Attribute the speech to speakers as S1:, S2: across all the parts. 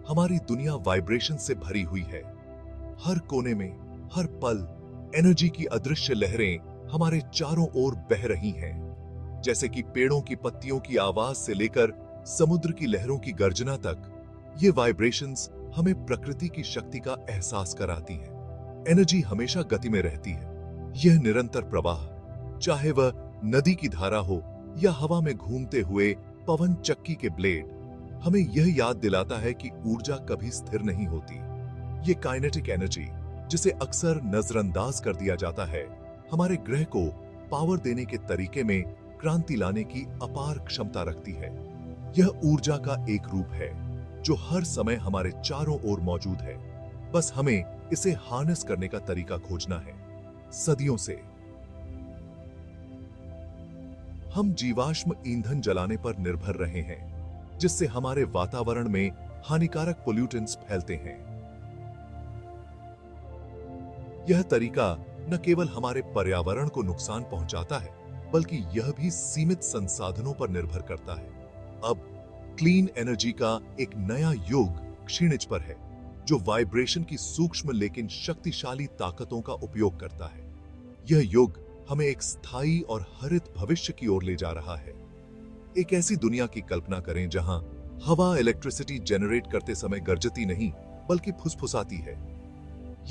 S1: हमारी दुनिया वाइब्रेशन से भरी हुई है। हर कोने में, हर पल एनर्जी की अदृश्य लहरें हमारे चारों ओर बह रही हैं। जैसे कि पेड़ों की पत्तियों की आवाज से लेकर समुद्र की लहरों की गर्जना तक, ये वाइब्रेशंस हमें प्रकृति की शक्ति का एहसास कराती हैं। एनर्जी हमेशा गति में रहती है। यह निरंतर प्रवाह, चाहे वह नदी की धारा हो या हवा में घूमते हुए पवन चक्की के ब्लेड, हमें यह याद दिलाता है कि ऊर्जा कभी स्थिर नहीं होती। ये काइनेटिक एनर्जी, जिसे अक्सर नजरअंदाज कर दिया जाता है, हमारे ग्रह को पावर देने के तरीके में क्रांति लाने की अपार क्षमता रखती है। यह ऊर्जा का एक रूप है जो हर समय हमारे चारों ओर मौजूद है। बस हमें इसे हार्नेस करने का तरीका खोजना है। सदियों से हम जीवाश्म ईंधन जलाने पर निर्भर रहे हैं, जिससे हमारे वातावरण में हानिकारक पोल्यूटेंट्स फैलते हैं। यह तरीका न केवल हमारे पर्यावरण को नुकसान पहुंचाता है, बल्कि यह भी सीमित संसाधनों पर निर्भर करता है। अब क्लीन एनर्जी का एक नया युग क्षीणिज पर है, जो वाइब्रेशन की सूक्ष्म लेकिन शक्तिशाली ताकतों का उपयोग करता है। यह युग हमें एक स्थायी और हरित भविष्य की ओर ले जा रहा है। एक ऐसी दुनिया की कल्पना करें जहां हवा इलेक्ट्रिसिटी जनरेट करते समय गरजती नहीं, बल्कि फुसफुसाती है।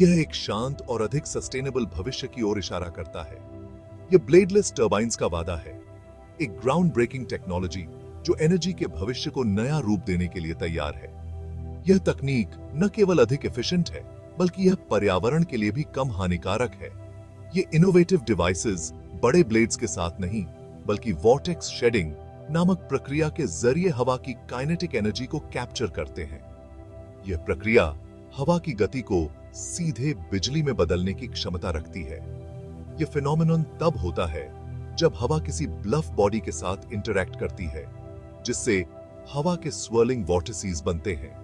S1: यह एक शांत और अधिक सस्टेनेबल भविष्य की ओर इशारा करता है। यह ब्लेडलेस टर्बाइन्स का वादा है, एक ग्राउंड ब्रेकिंग टेक्नोलॉजी जो एनर्जी के भविष्य को नया रूप देने के लिए तैयार है। यह तकनीक न केवल अधिक एफिशिएंट है, बल्कि यह पर्यावरण के लिए भी कम हानिकारक है। ये इनोवेटिव डिवाइसेस बड़े ब्लेड्स के साथ नहीं, बल्कि वॉर्टेक्स शेडिंग नामक प्रक्रिया के जरिए हवा की काइनेटिक एनर्जी को कैप्चर करते हैं। यह प्रक्रिया हवा की गति को सीधे बिजली में बदलने की क्षमता रखती है। यह फिनोमेनन तब होता है जब हवा किसी ब्लफ बॉडी के साथ इंटरैक्ट करती है, जिससे हवा के स्वर्लिंग वॉर्टिसेस बनते हैं।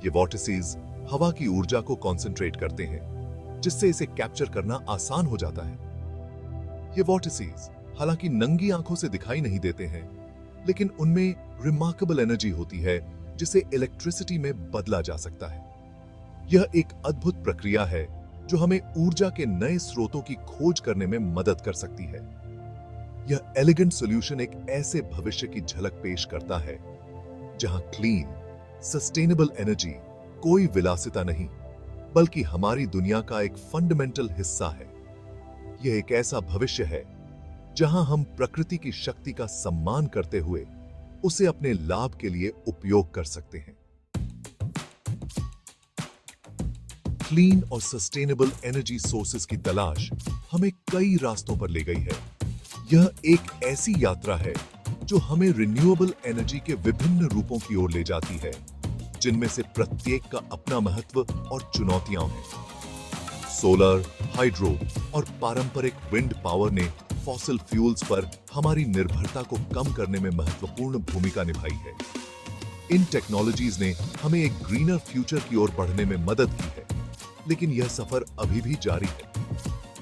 S1: ये वॉर्टिसेस हवा की ऊर्जा को कॉन्सेंट्रेट करते हैं, जिससे इसे कैप्चर करना आसान हो जाता है। ये वॉर्टिसेस हालांकि नंगी आंखों से दिखाई नहीं देते हैं, लेकिन उनमें रिमार्केबल एनर्जी होती है जिसे इलेक्ट्रिसिटी में बदला जा सकता है। यह एक अद्भुत प्रक्रिया है जो हमें ऊर्जा के नए स्रोतों की खोज करने में मदद कर सकती है। यह एलिगेंट सॉल्यूशन एक ऐसे भविष्य की झलक पेश करता है जहां क्लीन, सस्टेनेबल एनर्जी कोई विलासिता नहीं, बल्कि हमारी दुनिया का एक फंडामेंटल हिस्सा है। यह एक ऐसा भविष्य है जहां हम प्रकृति की शक्ति का सम्मान करते हुए उसे अपने लाभ के लिए उपयोग कर सकते हैं। क्लीन और सस्टेनेबल एनर्जी सोर्सेस की तलाश हमें कई रास्तों पर ले गई है। यह एक ऐसी यात्रा है जो हमें रिन्यूएबल एनर्जी के विभिन्न रूपों की ओर ले जाती है, जिनमें से प्रत्येक का अपना महत्व और चुनौतियां हैं। सोलर, हाइड्रो और पारंपरिक विंड पावर ने फॉसिल फ्यूल्स पर हमारी निर्भरता को कम करने में महत्वपूर्ण भूमिका निभाई है। इन टेक्नोलॉजीज ने हमें एक ग्रीनर फ्यूचर की ओर बढ़ने में मदद की है, लेकिन यह सफर अभी भी जारी है।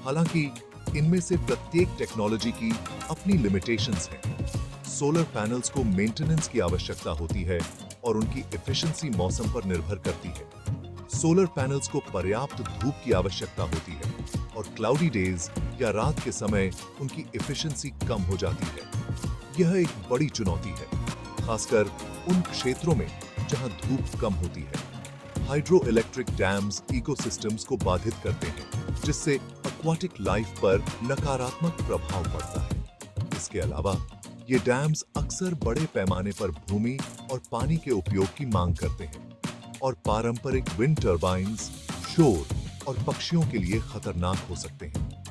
S1: हालांकि इनमें से प्रत्येक टेक्नोलॉजी की अपनी लिमिटेशंस हैं। सोलर पैनल्स को मेंटेनेंस की आवश्यकता होती है और उनकी एफिशिएंसी मौसम पर निर्भर करती है। सोलर पैनल्स को पर्याप्त धूप की आवश्यकता होती है और क्लाउडी डेज या रात के समय उनकी एफिशिएंसी कम हो जाती है। यह एक बड़ी चुनौती है, खासकर उन क्षेत्रों में जहां धूप कम होती है। हाइड्रो इलेक्ट्रिक डैम्स इकोसिस्टम्स को बाधित करते हैं, जिससे एक्वाटिक लाइफ पर नकारात्मक प्रभाव पड़ता है। इसके अलावा ये डैम्स अक्सर बड़े पैमाने पर भूमि और पानी के उपयोग की मांग करते हैं और पारंपरिक विंड टर्बाइन्स शोर और पक्षियों के लिए खतरनाक हो सकते हैं।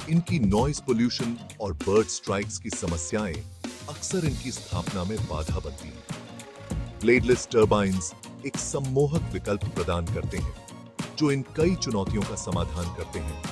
S1: इनकी नॉइज पोल्यूशन और बर्ड स्ट्राइक्स की समस्याएं अक्सर इनकी स्थापना में बाधा बनती हैं। ब्लेडलेस टर्बाइन्स एक सम्मोहक विकल्प प्रदान करते हैं, जो इन कई चुनौतियों का समाधान करते हैं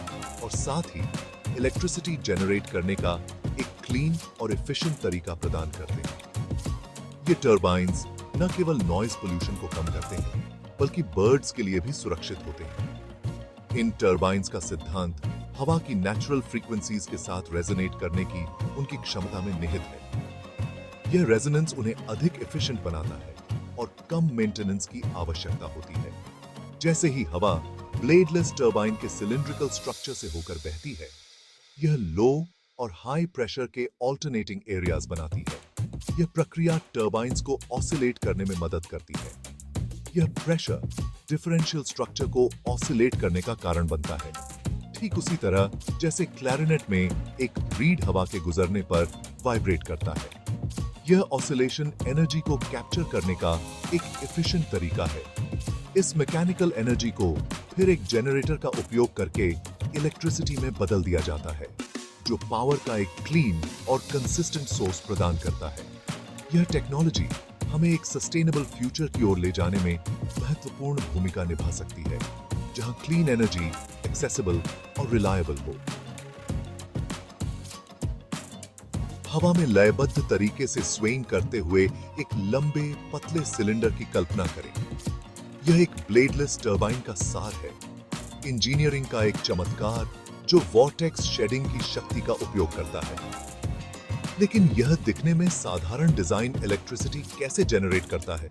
S1: और साथ ही इलेक्ट्रिसिटी जनरेट करने का एक क्लीन और एफिशिएंट तरीका प्रदान करते हैं। ये टर्बाइन्स न केवल नॉइज पोल्यूशन को कम करते हैं, बल्कि बर्ड्स के लिए भी सुरक्षित होते हैं। इन टर्बाइन्स का सिद्धांत हवा की नेचुरल फ्रीक्वेंसीज के साथ रेजोनेट करने की उनकी क्षमता में निहित है। यह रेजोनेंस उन्हें अधिक एफिशिएंट बनाता है और कम मेंटेनेंस की आवश्यकता होती है। जैसे ही हवा ब्लेडलेस टरबाइन के सिलिंड्रिकल स्ट्रक्चर से होकर बहती है, यह लो और हाई प्रेशर के ऑल्टरनेटिंग एरियाज बनाती है। यह प्रक्रिया टरबाइन्स को ऑसिलेट करने में मदद करती है। यह प्रेशर डिफरेंशियल स्ट्रक्चर को ऑसिलेट करने का कारण बनता है, ठीक उसी तरह जैसे क्लैरिनेट में एक रीड हवा के गुजरने पर वाइब्रेट करता है। यह ऑसिलेशन एनर्जी को कैप्चर करने का एक एफिशिएंट तरीका है। इस मैकेनिकल एनर्जी को फिर एक जनरेटर का उपयोग करके इलेक्ट्रिसिटी में बदल दिया जाता है, जो पावर का एक क्लीन और कंसिस्टेंट सोर्स प्रदान करता है। यह टेक्नोलॉजी हमें एक सस्टेनेबल फ्यूचर की ओर ले जाने में महत्वपूर्ण भूमिका निभा सकती है, जहां क्लीन एनर्जी एक्सेसिबल और रिलायबल हो। हवा में लयबद्ध तरीके से स्वेइंग करते हुए एक लंबे पतले सिलेंडर की कल्पना करें। यह एक ब्लेडलेस टरबाइन का सार है, इंजीनियरिंग का एक चमत्कार जो वॉर्टेक्स शेडिंग की शक्ति का उपयोग करता है। लेकिन यह दिखने में साधारण डिजाइन इलेक्ट्रिसिटी कैसे जनरेट करता है?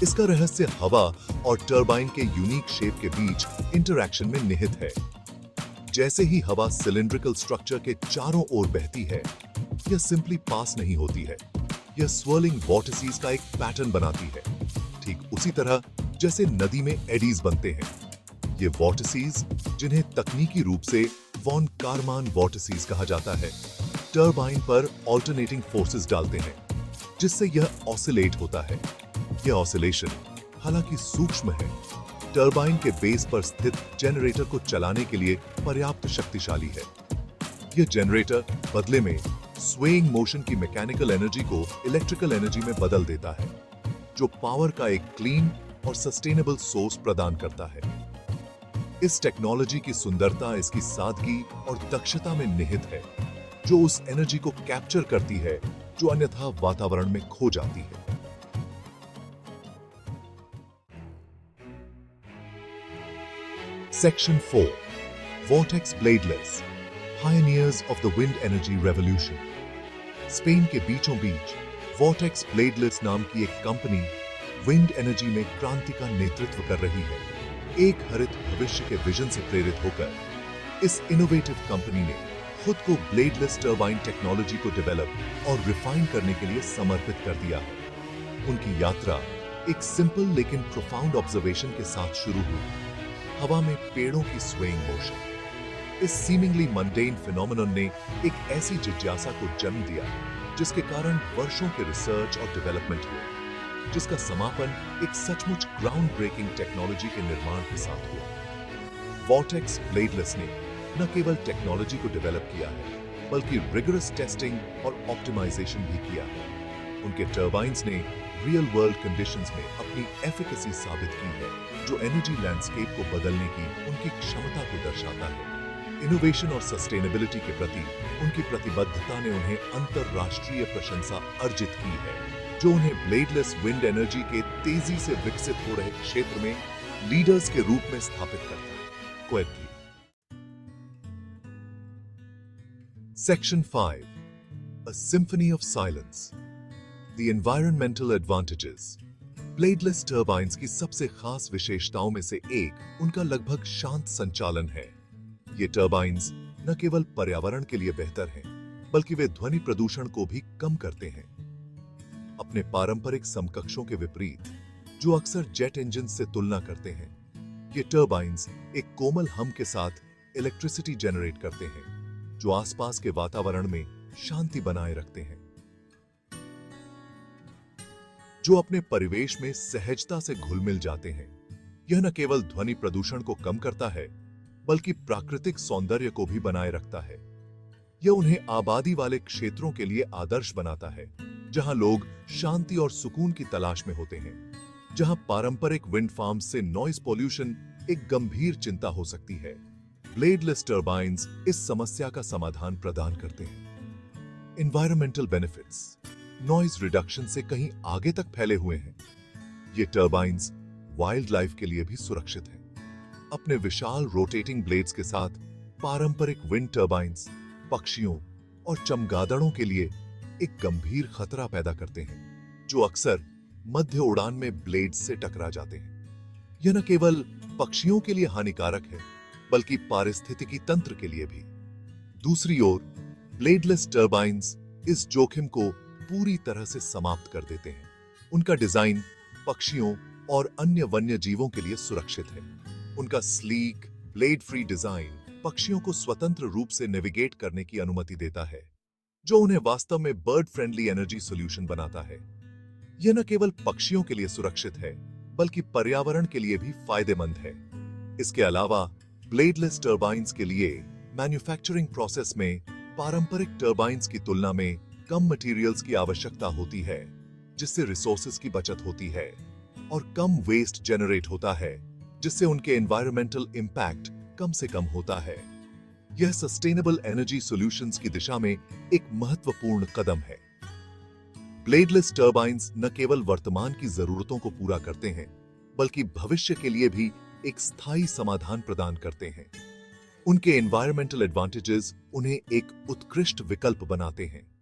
S1: इसका रहस्य हवा और टरबाइन के यूनिक शेप के बीच इंटरैक्शन में निहित है। जैसे ही हवा सिलिंड्रिकल स्ट्रक्चर के चारों ओर बहती है, यह सिंपली पास नहीं होती है, यह स्वर्लिंग वॉर्टिसीज का एक पैटर्न बनाती है, ठीक उसी तरह जैसे नदी में एडीज बनते हैं। ये वॉर्टिसीज, जिन्हें तकनीकी रूप से वॉन कारमान वॉर्टिसीज कहा जाता है, टरबाइन पर ऑल्टरनेटिंग फोर्सेस डालते हैं, जिससे यह ऑसिलेट होता है। यह ऑसिलेशन हालांकि सूक्ष्म है, टरबाइन के बेस पर स्थित जनरेटर को चलाने के लिए पर्याप्त शक्तिशाली है। यह जनरेटर बदले में स्वेइंग मोशन की मैकेनिकल एनर्जी को इलेक्ट्रिकल एनर्जी में बदल देता है, जो पावर का एक क्लीन और सस्टेनेबल सोर्स प्रदान करता है। इस टेक्नोलॉजी की सुंदरता इसकी सादगी और दक्षता में निहित है, जो उस एनर्जी को कैप्चर करती है जो अन्यथा वातावरण में खो जाती है। Section 4, vortex bladeless, pioneers of the wind energy revolution. Spain के बीचों बीच वॉर्टेक्स ब्लेडलेस नाम की एक कंपनी विंड एनर्जी में क्रांति का नेतृत्व कर रही है। एक हरित भविष्य के विजन से प्रेरित होकर इस इनोवेटिव कंपनी ने खुद को ब्लेडलेस टरबाइन टेक्नोलॉजी को डेवलप और रिफाइन करने के लिए समर्पित कर दिया है। उनकी यात्रा एक सिंपल लेकिन प्रोफाउंड ऑब्जर्वेशन के साथ शुरू हुई, हवा में पेड़ों की स्वेइंग मोशन। इस सीमिंगली मंडेन फिनोमेनन ने एक ऐसी जिज्ञासा को जन्म दिया जिसके कारण वर्षों के रिसर्च और डेवलपमेंट हुए, जिसका समापन एक सचमुच ग्राउंड ब्रेकिंग टेक्नोलॉजी के निर्माण के साथ हुआ। वॉर्टेक्स ब्लेडलेस ने न केवल टेक्नोलॉजी को डेवलप किया है, बल्कि रिगरस टेस्टिंग और ऑप्टिमाइजेशन भी किया है। उनके टरबाइन्स ने रियल वर्ल्ड कंडीशंस में अपनी एफिकेसी साबित की है, जो एनर्जी लैंडस्केप को बदलने की उनकी क्षमता को दर्शाता है। इनोवेशन और सस्टेनेबिलिटी के प्रति उनकी प्रतिबद्धता ने उन्हें अंतरराष्ट्रीय प्रशंसा अर्जित की है, जो उन्हें ब्लेडलेस विंड एनर्जी के तेजी से विकसित हो रहे क्षेत्र में लीडर्स के रूप में स्थापित करता है। Quietly. Section 5, A Symphony of Silence. The Environmental Advantages. Bladeless turbines की सबसे खास विशेषताओं में से एक उनका लगभग शांत संचालन है। ये टरबाइन्स न केवल पर्यावरण के लिए बेहतर हैं, बल्कि वे ध्वनि प्रदूषण को भी कम करते हैं। अपने पारंपरिक समकक्षों के विपरीत, जो अक्सर जेट इंजन से तुलना करते हैं, ये टरबाइन्स एक कोमल हम के साथ इलेक्ट्रिसिटी जनरेट करते हैं, जो आसपास के वातावरण में शांति बनाए रखते हैं। जो अपने परिवेश में सहजता से घुल मिल जाते हैं। यह न केवल ध्वनि प्रदूषण को कम करता है, बल्कि प्राकृतिक सौंदर्य को भी बनाए रखता है। यह उन्हें आबादी वाले क्षेत्रों के लिए आदर्श बनाता है, जहां लोग शांति और सुकून की तलाश में होते हैं, जहां पारंपरिक विंड फार्म्स से नॉइज पॉल्यूशन एक गंभीर चिंता हो सकती है। ब्लेडलेस टरबाइन्स इस समस्या का समाधान प्रदान करते हैं। एनवायरमेंटल बेनिफिट्स नॉइज रिडक्शन से कहीं आगे तक फैले हुए हैं। ये टरबाइन्स वाइल्ड लाइफ के लिए भी सुरक्षित हैं। अपने विशाल रोटेटिंग ब्लेड्स के साथ पारंपरिक विंड टरबाइन्स पक्षियों और चमगादड़ों के लिए एक गंभीर खतरा पैदा करते हैं, जो अक्सर मध्य उड़ान में ब्लेड से टकरा जाते हैं। यह न केवल पक्षियों के लिए हानिकारक है, बल्कि पारिस्थितिकी तंत्र के लिए भी। दूसरी ओर, ब्लेडलेस टर्बाइन्स इस जोखिम को पूरी तरह से समाप्त कर देते हैं। उनका डिजाइन पक्षियों और अन्य वन्य जीवों के लिए सुरक्षित है। उनका स्लीक, ब्लेड फ्री डिजाइन पक्षियों को स्वतंत्र रूप से नेविगेट करने की अनुमति देता है, जो उन्हें वास्तव में बर्ड फ्रेंडली एनर्जी सॉल्यूशन बनाता है। यह न केवल पक्षियों के लिए सुरक्षित है, बल्कि पर्यावरण के लिए भी फायदेमंद है। इसके अलावा ब्लेडलेस टर्बाइन्स के लिए मैन्युफैक्चरिंग प्रोसेस में पारंपरिक टर्बाइन्स की तुलना में कम मटेरियल्स की आवश्यकता होती है, जिससे रिसोर्सेज की बचत होती है और कम वेस्ट जनरेट होता है, जिससे उनके एनवायरमेंटल इंपैक्ट कम से कम होता है। यह सस्टेनेबल एनर्जी सॉल्यूशंस की दिशा में एक महत्वपूर्ण कदम है। ब्लेडलेस टर्बाइन्स न केवल वर्तमान की जरूरतों को पूरा करते हैं, बल्कि भविष्य के लिए भी एक स्थायी समाधान प्रदान करते हैं। उनके एनवायरमेंटल एडवांटेजेस उन्हें एक उत्कृष्ट विकल्प बनाते हैं।